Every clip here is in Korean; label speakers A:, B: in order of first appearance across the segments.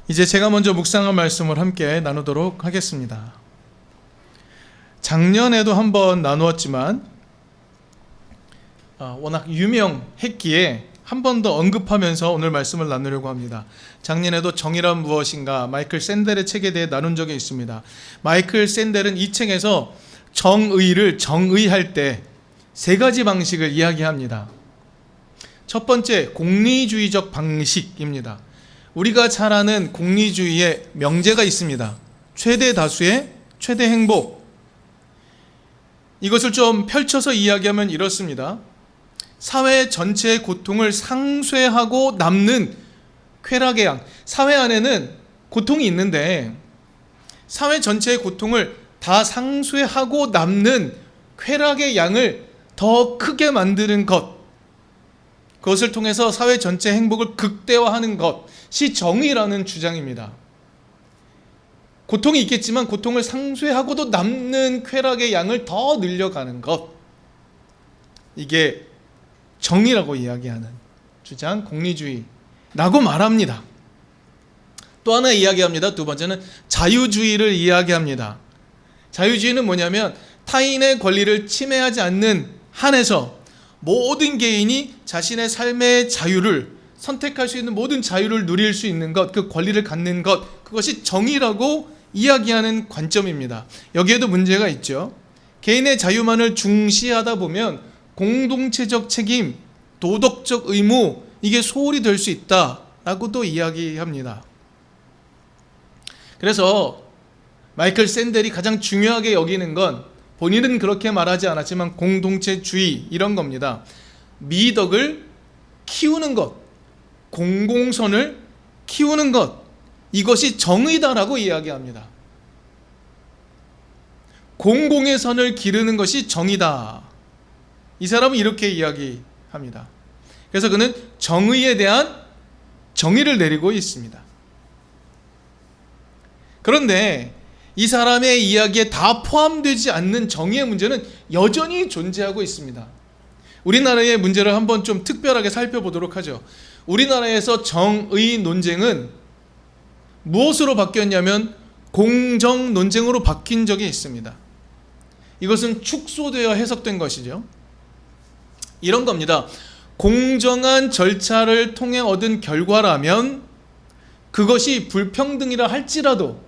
A: 이제 제가 먼저 묵상한 말씀을 함께 나누도록 하겠습니다. 작년에도 한번 나누었지만 워낙 유명했기에 한 번 더 언급하면서 오늘 말씀을 나누려고 합니다. 작년에도 정의란 무엇인가 마이클 샌델의 책에 대해 나눈 적이 있습니다. 마이클 샌델은 이 책에서 정의를 정의할 때 세 가지 방식을 이야기합니다. 첫 번째, 공리주의적 방식입니다. 우리가 잘 아는 공리주의의 명제가 있습니다. 최대 다수의 최대 행복. 이것을 좀 펼쳐서 이야기하면 이렇습니다. 사회 전체의 고통을 상쇄하고 남는 쾌락의 양. 사회 안에는 고통이 있는데 사회 전체의 고통을 다 상쇄하고 남는 쾌락의 양을 더 크게 만드는 것, 그것을 통해서 사회 전체 행복을 극대화하는 것이 정의라는 주장입니다. 고통이 있겠지만 고통을 상쇄하고도 남는 쾌락의 양을 더 늘려가는 것, 이게 정의라고 이야기하는 주장, 공리주의라고 말합니다. 또 하나 이야기합니다. 두 번째는 자유주의를 이야기합니다. 자유주의는 뭐냐면 타인의 권리를 침해하지 않는 한에서 모든 개인이 자신의 삶의 자유를 선택할 수 있는 모든 자유를 누릴 수 있는 것, 그 권리를 갖는 것, 그것이 정의라고 이야기하는 관점입니다. 여기에도 문제가 있죠. 개인의 자유만을 중시하다 보면 공동체적 책임, 도덕적 의무, 이게 소홀히 될 수 있다라고도 이야기합니다. 그래서 마이클 샌델이 가장 중요하게 여기는 건 본인은 그렇게 말하지 않았지만 공동체주의, 이런 겁니다. 미덕을 키우는 것, 공공선을 키우는 것, 이것이 정의다라고 이야기합니다. 공공의 선을 기르는 것이 정의다. 이 사람은 이렇게 이야기합니다. 그래서 그는 정의에 대한 정의를 내리고 있습니다. 그런데 이 사람의 이야기에 다 포함되지 않는 정의의 문제는 여전히 존재하고 있습니다. 우리나라의 문제를 한번 좀 특별하게 살펴보도록 하죠. 우리나라에서 정의 논쟁은 무엇으로 바뀌었냐면 공정 논쟁으로 바뀐 적이 있습니다. 이것은 축소되어 해석된 것이죠. 이런 겁니다. 공정한 절차를 통해 얻은 결과라면 그것이 불평등이라 할지라도,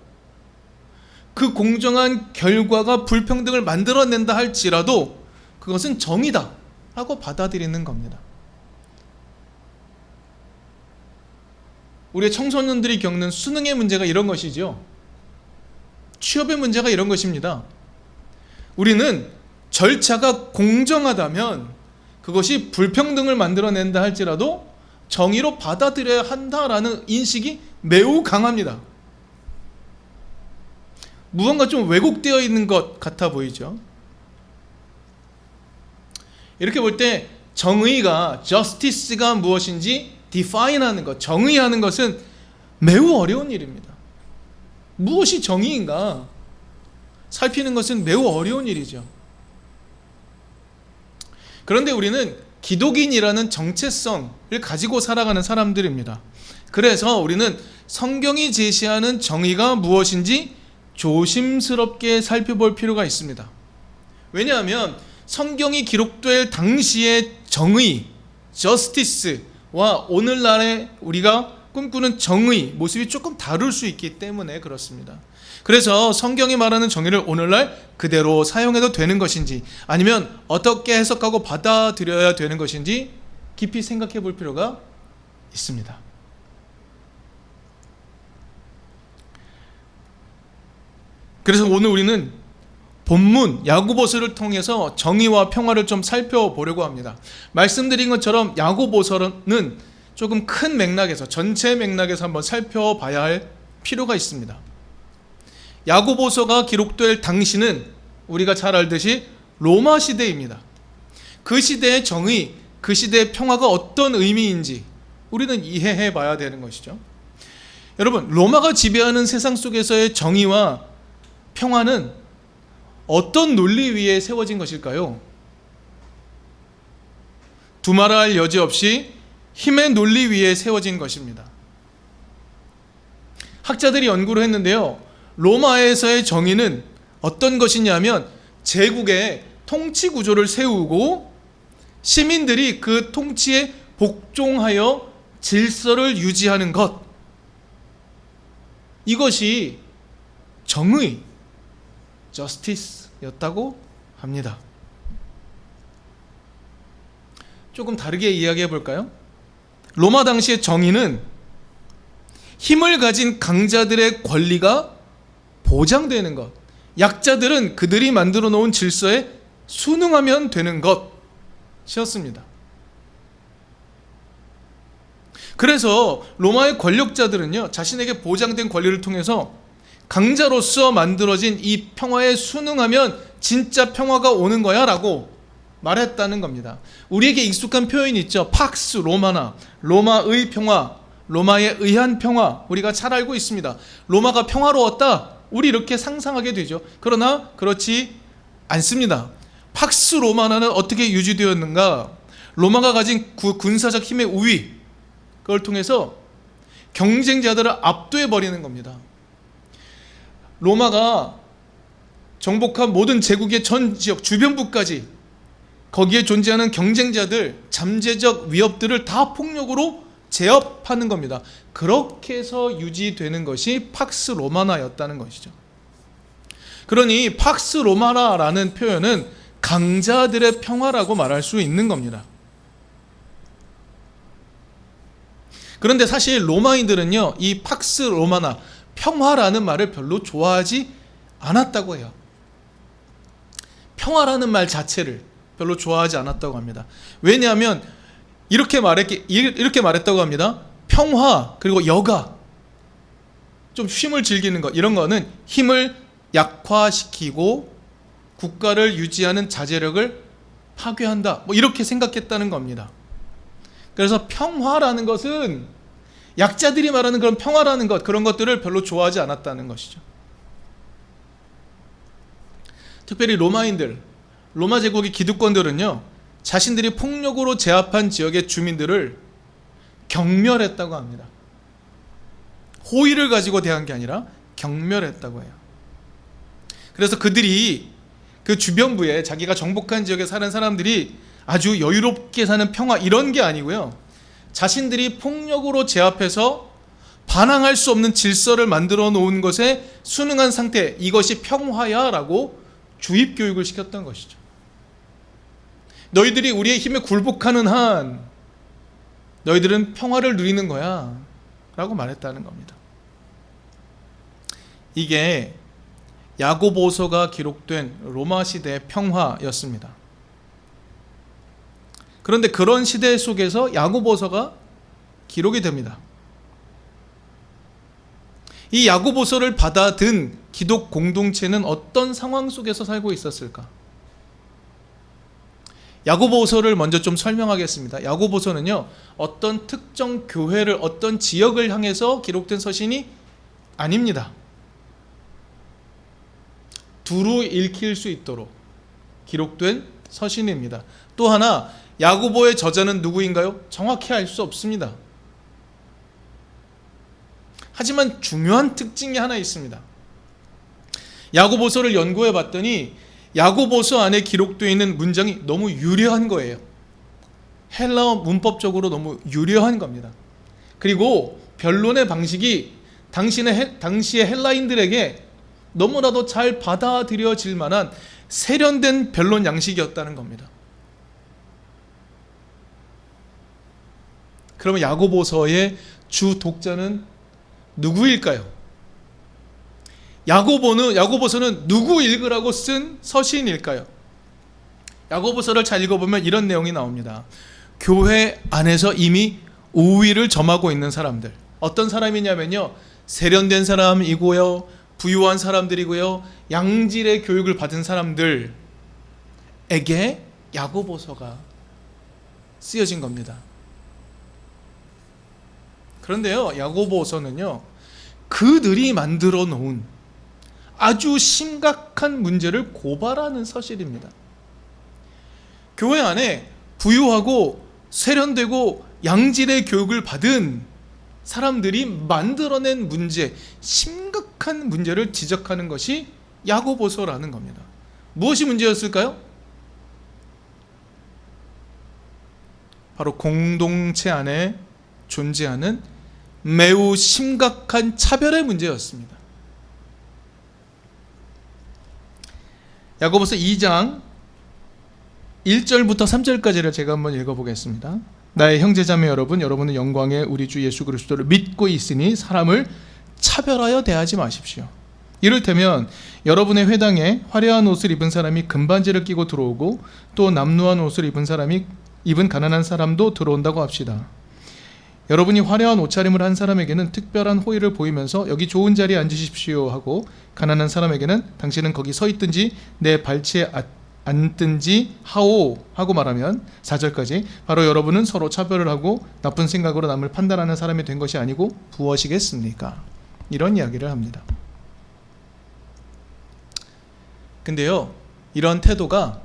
A: 그 공정한 결과가 불평등을 만들어낸다 할지라도 그것은 정의다 하고 받아들이는 겁니다. 우리의 청소년들이 겪는 수능의 문제가 이런 것이죠. 취업의 문제가 이런 것입니다. 우리는 절차가 공정하다면 그것이 불평등을 만들어낸다 할지라도 정의로 받아들여야 한다라는 인식이 매우 강합니다. 무언가 좀 왜곡되어 있는 것 같아 보이죠. 이렇게 볼 때 정의가, justice가 무엇인지 define하는 것, 정의하는 것은 매우 어려운 일입니다. 무엇이 정의인가 살피는 것은 매우 어려운 일이죠. 그런데 우리는 기독인이라는 정체성을 가지고 살아가는 사람들입니다. 그래서 우리는 성경이 제시하는 정의가 무엇인지 조심스럽게 살펴볼 필요가 있습니다. 왜냐하면 성경이 기록될 당시의 정의, justice와 오늘날의 우리가 꿈꾸는 정의 모습이 조금 다를 수 있기 때문에 그렇습니다. 그래서 성경이 말하는 정의를 오늘날 그대로 사용해도 되는 것인지, 아니면 어떻게 해석하고 받아들여야 되는 것인지 깊이 생각해 볼 필요가 있습니다. 그래서 오늘 우리는 본문 야고보서를 통해서 정의와 평화를 좀 살펴보려고 합니다. 말씀드린 것처럼 야고보서는 조금 큰 맥락에서, 전체 맥락에서 한번 살펴봐야 할 필요가 있습니다. 야고보서가 기록될 당시는 우리가 잘 알듯이 로마 시대입니다. 그 시대의 정의, 그 시대의 평화가 어떤 의미인지 우리는 이해해 봐야 되는 것이죠. 여러분, 로마가 지배하는 세상 속에서의 정의와 평화는 어떤 논리 위에 세워진 것일까요? 두말할 여지 없이 힘의 논리 위에 세워진 것입니다. 학자들이 연구를 했는데요. 로마에서의 정의는 어떤 것이냐면 제국의 통치 구조를 세우고 시민들이 그 통치에 복종하여 질서를 유지하는 것. 이것이 정의, justice였다고 합니다. 조금 다르게 이야기해 볼까요? 로마 당시의 정의는 힘을 가진 강자들의 권리가 보장되는 것, 약자들은 그들이 만들어 놓은 질서에 순응하면 되는 것이었습니다. 그래서 로마의 권력자들은요, 자신에게 보장된 권리를 통해서 강자로서 만들어진 이 평화에 순응하면 진짜 평화가 오는 거야 라고 말했다는 겁니다. 우리에게 익숙한 표현이 있죠. 팍스 로마나, 로마의 평화, 로마에 의한 평화, 우리가 잘 알고 있습니다. 로마가 평화로웠다, 우리 이렇게 상상하게 되죠. 그러나 그렇지 않습니다. 팍스 로마나는 어떻게 유지되었는가? 로마가 가진 군사적 힘의 우위, 그걸 통해서 경쟁자들을 압도해 버리는 겁니다. 로마가 정복한 모든 제국의 전 지역 주변부까지 거기에 존재하는 경쟁자들, 잠재적 위협들을 다 폭력으로 제압하는 겁니다. 그렇게 해서 유지되는 것이 팍스 로마나였다는 것이죠. 그러니 팍스 로마나라는 표현은 강자들의 평화라고 말할 수 있는 겁니다. 그런데 사실 로마인들은요, 이 팍스 로마나, 평화라는 말을 별로 좋아하지 않았다고 해요. 평화라는 말 자체를 별로 좋아하지 않았다고 합니다. 왜냐하면 이렇게 말했다고 합니다. 평화 그리고 여가, 좀 쉼을 즐기는 것, 이런 거는 힘을 약화시키고 국가를 유지하는 자제력을 파괴한다, 이렇게 생각했다는 겁니다. 그래서 평화라는 것은, 약자들이 말하는 그런 평화라는 것, 그런 것들을 별로 좋아하지 않았다는 것이죠. 특별히 로마인들, 로마 제국의 기득권들은요, 자신들이 폭력으로 제압한 지역의 주민들을 경멸했다고 합니다. 호의를 가지고 대한 게 아니라 경멸했다고 해요. 그래서 그들이 그 주변부에, 자기가 정복한 지역에 사는 사람들이 아주 여유롭게 사는 평화, 이런 게 아니고요, 자신들이 폭력으로 제압해서 반항할 수 없는 질서를 만들어 놓은 것에 순응한 상태, 이것이 평화야 라고 주입 교육을 시켰던 것이죠. 너희들이 우리의 힘에 굴복하는 한 너희들은 평화를 누리는 거야 라고 말했다는 겁니다. 이게 야고보서가 기록된 로마 시대의 평화였습니다. 그런데 그런 시대 속에서 야고보서가 기록이 됩니다. 이 야고보서를 받아든 기독 공동체는 어떤 상황 속에서 살고 있었을까? 야고보서를 먼저 좀 설명하겠습니다. 야고보서는요, 어떤 특정 교회를, 어떤 지역을 향해서 기록된 서신이 아닙니다. 두루 읽힐 수 있도록 기록된 서신입니다. 또 하나, 야고보의 저자는 누구인가요? 정확히 알 수 없습니다. 하지만 중요한 특징이 하나 있습니다. 야고보서를 연구해 봤더니 야고보서 안에 기록되어 있는 문장이 너무 유려한 거예요. 헬라어 문법적으로 너무 유려한 겁니다. 그리고 변론의 방식이 당시의 헬라인들에게 너무나도 잘 받아들여질 만한 세련된 변론 양식이었다는 겁니다. 그러면 야고보서의 주 독자는 누구일까요? 야고보서는 누구 읽으라고 쓴 서신일까요? 야고보서를 잘 읽어보면 이런 내용이 나옵니다. 교회 안에서 이미 우위를 점하고 있는 사람들, 어떤 사람이냐면요, 세련된 사람이고요, 부유한 사람들이고요, 양질의 교육을 받은 사람들에게 야고보서가 쓰여진 겁니다. 그런데요, 야고보서는요, 그들이 만들어 놓은 아주 심각한 문제를 고발하는 서신입니다. 교회 안에 부유하고 세련되고 양질의 교육을 받은 사람들이 만들어낸 문제, 심각한 문제를 지적하는 것이 야고보서라는 겁니다. 무엇이 문제였을까요? 바로 공동체 안에 존재하는 매우 심각한 차별의 문제였습니다. 야고보서 2장 1절부터 3절까지를 제가 한번 읽어보겠습니다. 나의 형제자매 여러분, 여러분은 영광의 우리 주 예수 그리스도를 믿고 있으니 사람을 차별하여 대하지 마십시오. 이를테면 여러분의 회당에 화려한 옷을 입은 사람이 금반지를 끼고 들어오고 또 남루한 옷을 입은 가난한 사람도 들어온다고 합시다. 여러분이 화려한 옷차림을 한 사람에게는 특별한 호의를 보이면서 여기 좋은 자리에 앉으십시오 하고 가난한 사람에게는 당신은 거기 서 있든지 내 발치에 앉든지 하오 하고 말하면 4절까지 바로 여러분은 서로 차별을 하고 나쁜 생각으로 남을 판단하는 사람이 된 것이 아니고 무엇이겠습니까? 이런 이야기를 합니다. 근데요, 이런 태도가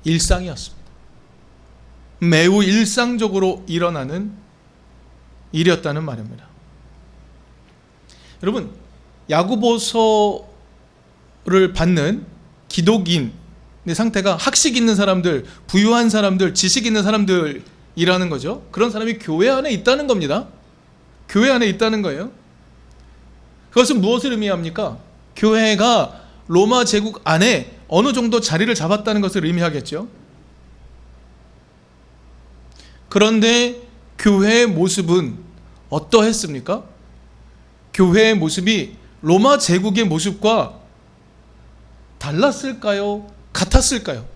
A: 일상이었습니다. 매우 일상적으로 일어나는 일이었다는 말입니다. 여러분, 야고보서를 받는 기독인의 상태가 학식 있는 사람들, 부유한 사람들, 지식 있는 사람들이라는 거죠. 그런 사람이 교회 안에 있다는 겁니다. 교회 안에 있다는 거예요. 그것은 무엇을 의미합니까? 교회가 로마 제국 안에 어느 정도 자리를 잡았다는 것을 의미하겠죠. 그런데 교회의 모습은 어떠했습니까? 교회의 모습이 로마 제국의 모습과 달랐을까요? 같았을까요?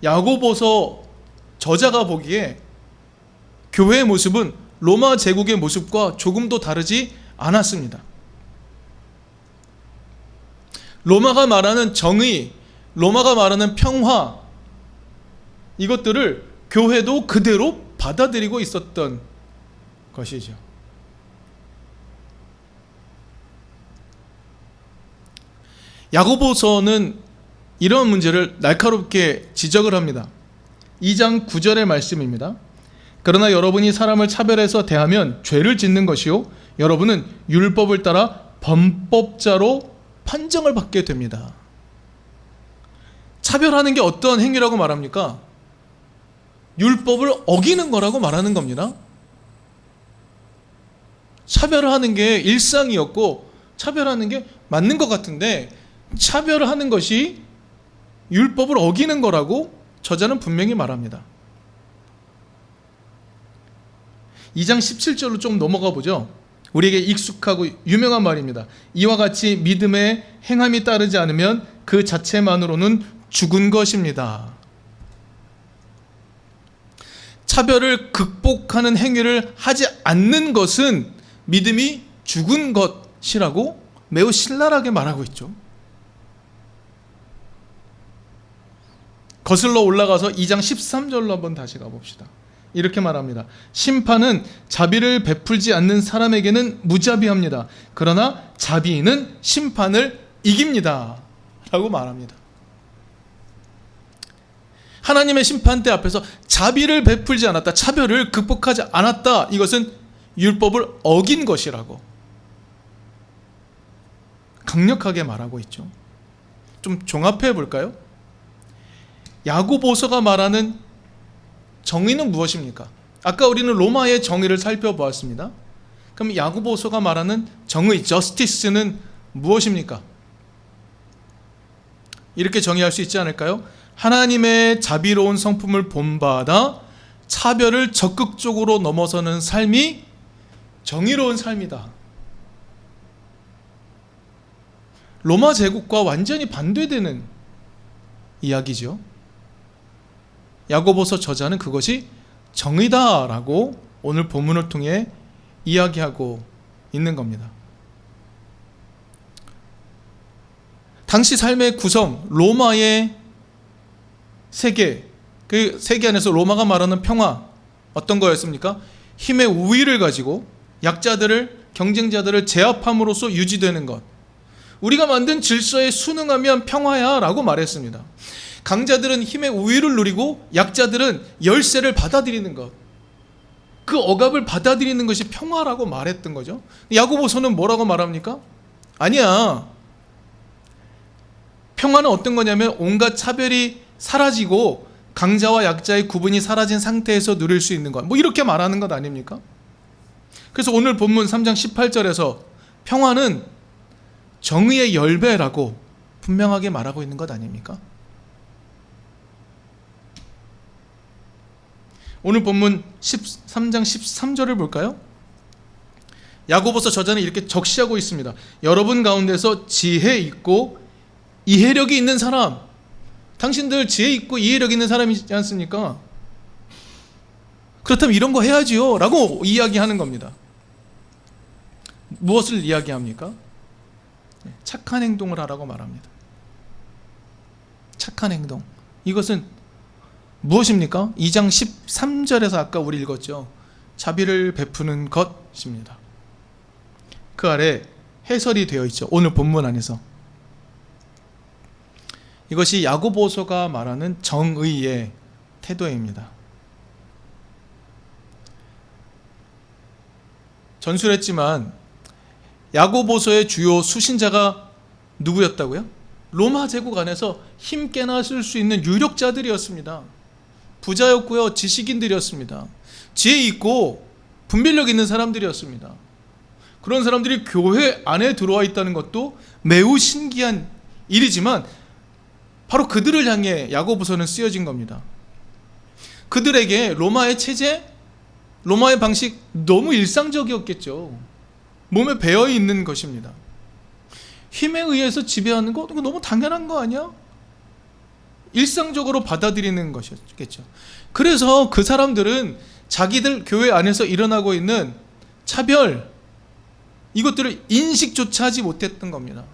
A: 야고보서 저자가 보기에 교회의 모습은 로마 제국의 모습과 조금도 다르지 않았습니다. 로마가 말하는 정의, 로마가 말하는 평화, 이것들을 교회도 그대로 받아들이고 있었던 것이죠. 야고보서는 이런 문제를 날카롭게 지적을 합니다. 2장 9절의 말씀입니다. 그러나 여러분이 사람을 차별해서 대하면 죄를 짓는 것이요 여러분은 율법을 따라 범법자로 판정을 받게 됩니다. 차별하는 게 어떤 행위라고 말합니까? 율법을 어기는 거라고 말하는 겁니다. 차별하는 게 일상이었고 차별하는 게 맞는 것 같은데 차별하는 것이 율법을 어기는 거라고 저자는 분명히 말합니다. 2장 17절로 좀 넘어가 보죠. 우리에게 익숙하고 유명한 말입니다. 이와 같이 믿음에 행함이 따르지 않으면 그 자체만으로는 죽은 것입니다. 차별을 극복하는 행위를 하지 않는 것은 믿음이 죽은 것이라고 매우 신랄하게 말하고 있죠. 거슬러 올라가서 2장 13절로 한번 다시 가봅시다. 이렇게 말합니다. 심판은 자비를 베풀지 않는 사람에게는 무자비합니다. 그러나 자비는 심판을 이깁니다. 라고 말합니다. 하나님의 심판대 앞에서 자비를 베풀지 않았다, 차별을 극복하지 않았다, 이것은 율법을 어긴 것이라고 강력하게 말하고 있죠. 좀 종합해 볼까요? 야고보서가 말하는 정의는 무엇입니까? 아까 우리는 로마의 정의를 살펴보았습니다. 그럼 야고보서가 말하는 정의, 저스티스는 무엇입니까? 이렇게 정의할 수 있지 않을까요? 하나님의 자비로운 성품을 본받아 차별을 적극적으로 넘어서는 삶이 정의로운 삶이다. 로마 제국과 완전히 반대되는 이야기죠. 야고보서 저자는 그것이 정의다라고 오늘 본문을 통해 이야기하고 있는 겁니다. 당시 삶의 구성, 로마의 세계, 그 세계 안에서 로마가 말하는 평화 어떤 거였습니까? 힘의 우위를 가지고 약자들을, 경쟁자들을 제압함으로써 유지되는 것. 우리가 만든 질서에 순응하면 평화야 라고 말했습니다. 강자들은 힘의 우위를 누리고 약자들은 열세를 받아들이는 것. 그 억압을 받아들이는 것이 평화라고 말했던 거죠. 야고보서는 뭐라고 말합니까? 아니야. 평화는 어떤 거냐면 온갖 차별이 사라지고 강자와 약자의 구분이 사라진 상태에서 누릴 수 있는 것. 뭐 이렇게 말하는 것 아닙니까? 그래서 오늘 본문 3장 18절에서 평화는 정의의 열배라고 분명하게 말하고 있는 것 아닙니까? 오늘 본문 13장 13절을 볼까요? 야고보서 저자는 이렇게 적시하고 있습니다. 여러분 가운데서 지혜 있고 이해력이 있는 사람, 당신들 지혜 있고 이해력 있는 사람이지 않습니까? 그렇다면 이런 거 해야지요 라고 이야기하는 겁니다. 무엇을 이야기합니까? 착한 행동을 하라고 말합니다. 착한 행동. 이것은 무엇입니까? 2장 13절에서 아까 우리 읽었죠. 자비를 베푸는 것입니다. 그 아래 해설이 되어 있죠. 오늘 본문 안에서. 이것이 야고보서가 말하는 정의의 태도입니다. 전술했지만 야고보서의 주요 수신자가 누구였다고요? 로마 제국 안에서 힘께나 쓸 수 있는 유력자들이었습니다. 부자였고요, 지식인들이었습니다. 지혜 있고 분별력 있는 사람들이었습니다. 그런 사람들이 교회 안에 들어와 있다는 것도 매우 신기한 일이지만 바로 그들을 향해 야고보서는 쓰여진 겁니다. 그들에게 로마의 체제, 로마의 방식 너무 일상적이었겠죠. 몸에 배어 있는 것입니다. 힘에 의해서 지배하는 거 너무 당연한 거 아니야? 일상적으로 받아들이는 것이었겠죠. 그래서 그 사람들은 자기들 교회 안에서 일어나고 있는 차별, 이것들을 인식조차 하지 못했던 겁니다.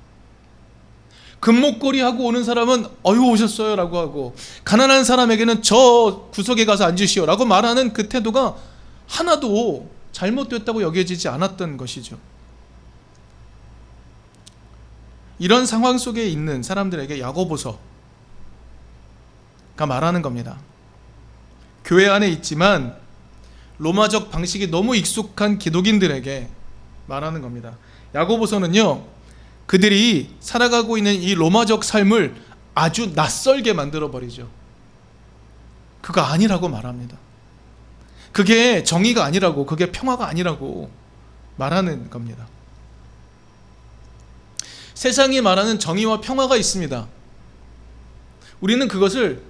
A: 금목걸이 하고 오는 사람은 어유 오셨어요 라고 하고, 가난한 사람에게는 저 구석에 가서 앉으시오 라고 말하는 그 태도가 하나도 잘못됐다고 여겨지지 않았던 것이죠. 이런 상황 속에 있는 사람들에게 야고보서가 말하는 겁니다. 교회 안에 있지만 로마적 방식이 너무 익숙한 기독인들에게 말하는 겁니다. 야고보서는요, 그들이 살아가고 있는 이 로마적 삶을 아주 낯설게 만들어버리죠. 그거 아니라고 말합니다. 그게 정의가 아니라고, 그게 평화가 아니라고 말하는 겁니다. 세상이 말하는 정의와 평화가 있습니다. 우리는 그것을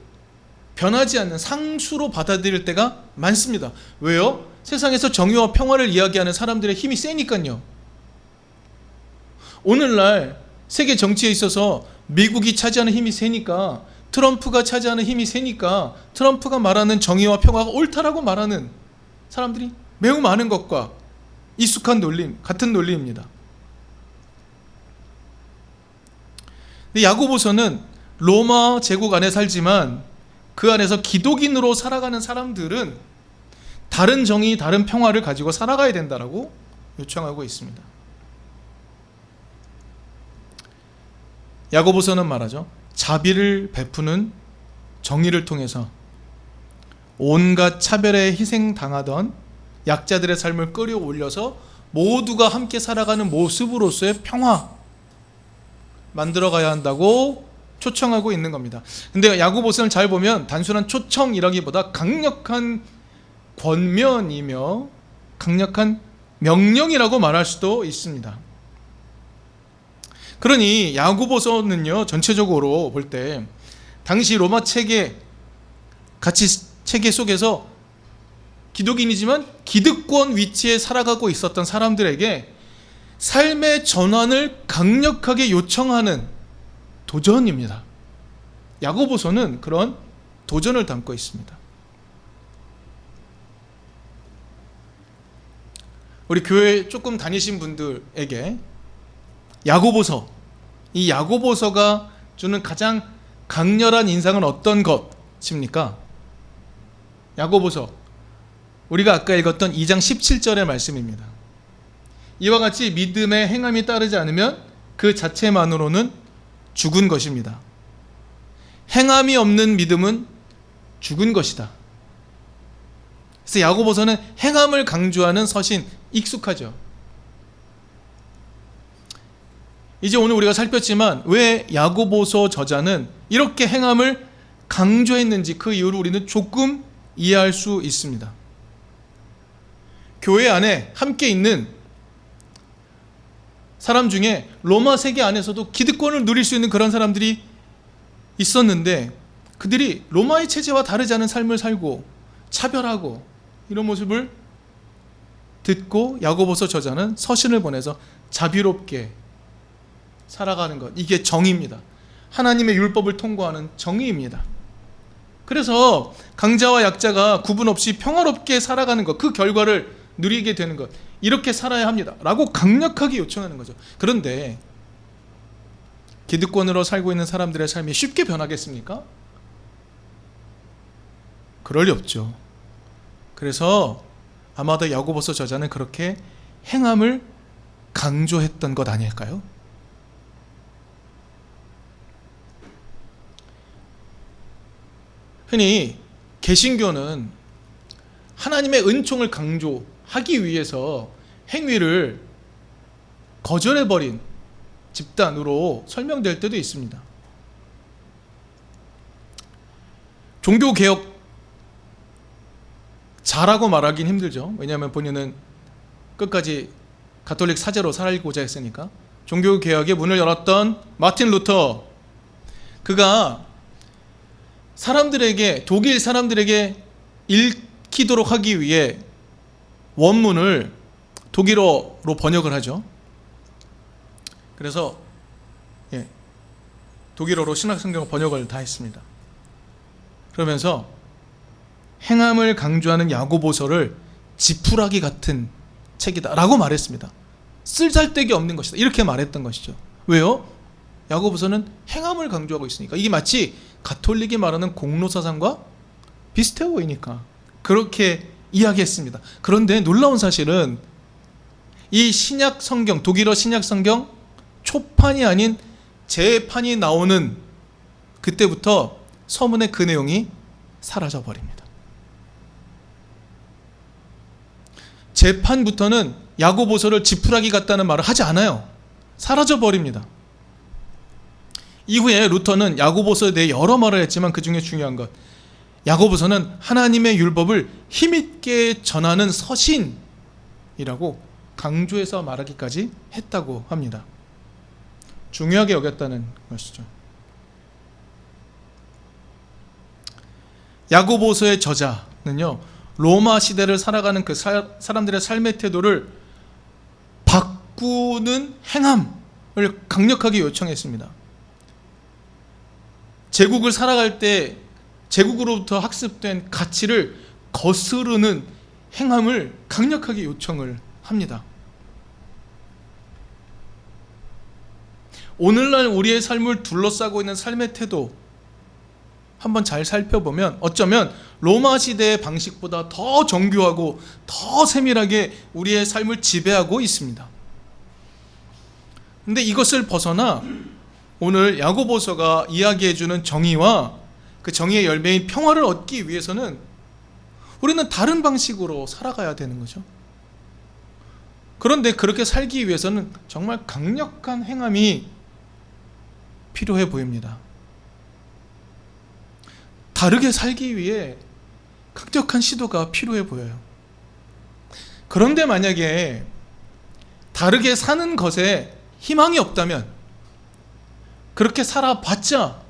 A: 변하지 않는 상수로 받아들일 때가 많습니다. 왜요? 세상에서 정의와 평화를 이야기하는 사람들의 힘이 세니까요. 오늘날 세계 정치에 있어서 미국이 차지하는 힘이 세니까, 트럼프가 차지하는 힘이 세니까 트럼프가 말하는 정의와 평화가 옳다라고 말하는 사람들이 매우 많은 것과 익숙한 논리, 같은 논리입니다. 근데 야고보서는 로마 제국 안에 살지만 그 안에서 기독인으로 살아가는 사람들은 다른 정의, 다른 평화를 가지고 살아가야 된다라고 요청하고 있습니다. 야고보서는 말하죠. 자비를 베푸는 정의를 통해서 온갖 차별에 희생당하던 약자들의 삶을 끌어올려서 모두가 함께 살아가는 모습으로서의 평화 만들어가야 한다고 초청하고 있는 겁니다. 근데 야고보서를 잘 보면 단순한 초청이라기보다 강력한 권면이며 강력한 명령이라고 말할 수도 있습니다. 그러니 야고보서는요, 전체적으로 볼 때 당시 로마 체계, 가치 체계 속에서 기독인이지만 기득권 위치에 살아가고 있었던 사람들에게 삶의 전환을 강력하게 요청하는 도전입니다. 야고보서는 그런 도전을 담고 있습니다. 우리 교회 조금 다니신 분들에게 야고보서, 이 야고보서가 주는 가장 강렬한 인상은 어떤 것입니까? 야고보서, 우리가 아까 읽었던 2장 17절의 말씀입니다. 이와 같이 믿음의 행함이 따르지 않으면 그 자체만으로는 죽은 것입니다. 행함이 없는 믿음은 죽은 것이다. 그래서 야고보서는 행함을 강조하는 서신, 익숙하죠. 이제 오늘 우리가 살폈지만 왜 야고보서 저자는 이렇게 행함을 강조했는지 그 이유를 우리는 조금 이해할 수 있습니다. 교회 안에 함께 있는 사람 중에 로마 세계 안에서도 기득권을 누릴 수 있는 그런 사람들이 있었는데, 그들이 로마의 체제와 다르지 않은 삶을 살고 차별하고 이런 모습을 듣고 야고보서 저자는 서신을 보내서 자비롭게 살아가는 것, 이게 정의입니다. 하나님의 율법을 통과하는 정의입니다. 그래서 강자와 약자가 구분 없이 평화롭게 살아가는 것, 그 결과를 누리게 되는 것, 이렇게 살아야 합니다 라고 강력하게 요청하는 거죠. 그런데 기득권으로 살고 있는 사람들의 삶이 쉽게 변하겠습니까? 그럴 리 없죠. 그래서 아마도 야고보서 저자는 그렇게 행함을 강조했던 것 아닐까요? 흔히 개신교는 하나님의 은총을 강조하기 위해서 행위를 거절해버린 집단으로 설명될 때도 있습니다. 종교개혁 잘하고 말하긴 힘들죠. 왜냐하면 본인은 끝까지 가톨릭 사제로 살고자 했으니까. 종교개혁의 문을 열었던 마틴 루터, 그가 독일 사람들에게 읽히도록 하기 위해 원문을 독일어로 번역을 하죠. 그래서 독일어로 신약성경 번역을 다 했습니다. 그러면서 행함을 강조하는 야고보서를 지푸라기 같은 책이다 라고 말했습니다. 쓸잘데기 없는 것이다, 이렇게 말했던 것이죠. 왜요? 야고보서는 행함을 강조하고 있으니까. 이게 마치 가톨릭이 말하는 공로사상과 비슷해 보이니까 그렇게 이야기했습니다. 그런데 놀라운 사실은 이 신약 성경, 독일어 신약 성경 초판이 아닌 재판이 나오는 그때부터 서문의 그 내용이 사라져 버립니다. 재판부터는 야고보서를 지푸라기 같다는 말을 하지 않아요. 사라져 버립니다. 이후에 루터는 야고보서에 대해 여러 말을 했지만 그 중에 중요한 것, 야고보서는 하나님의 율법을 힘있게 전하는 서신이라고 강조해서 말하기까지 했다고 합니다. 중요하게 여겼다는 것이죠. 야고보서의 저자는요, 로마 시대를 살아가는 그 사람들의 삶의 태도를 바꾸는 행함을 강력하게 요청했습니다. 제국을 살아갈 때 제국으로부터 학습된 가치를 거스르는 행함을 강력하게 요청을 합니다. 오늘날 우리의 삶을 둘러싸고 있는 삶의 태도 한번 잘 살펴보면 어쩌면 로마 시대의 방식보다 더 정교하고 더 세밀하게 우리의 삶을 지배하고 있습니다. 그런데 이것을 벗어나 오늘 야고보서가 이야기해주는 정의와 그 정의의 열매인 평화를 얻기 위해서는 우리는 다른 방식으로 살아가야 되는 거죠. 그런데 그렇게 살기 위해서는 정말 강력한 행함이 필요해 보입니다. 다르게 살기 위해 강력한 시도가 필요해 보여요. 그런데 만약에 다르게 사는 것에 희망이 없다면, 그렇게 살아봤자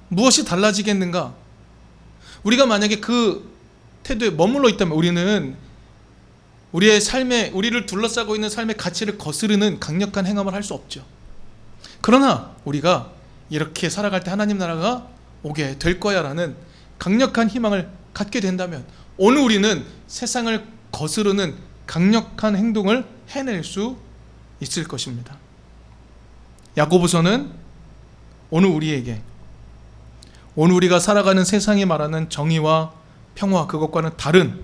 A: 무엇이 달라지겠는가? 우리가 만약에 그 태도에 머물러 있다면 우리는 우리의 삶에, 우리를 둘러싸고 있는 삶의 가치를 거스르는 강력한 행함을 할 수 없죠. 그러나 우리가 이렇게 살아갈 때 하나님 나라가 오게 될 거야 라는 강력한 희망을 갖게 된다면 오늘 우리는 세상을 거스르는 강력한 행동을 해낼 수 있을 것입니다. 야고보서는 오늘 우리에게, 오늘 우리가 살아가는 세상이 말하는 정의와 평화, 그것과는 다른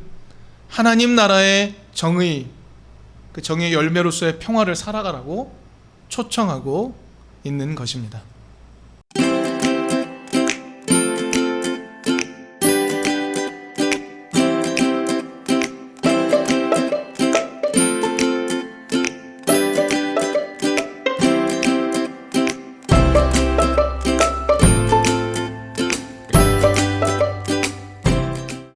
A: 하나님 나라의 정의, 그 정의의 열매로서의 평화를 살아가라고 초청하고 있는 것입니다.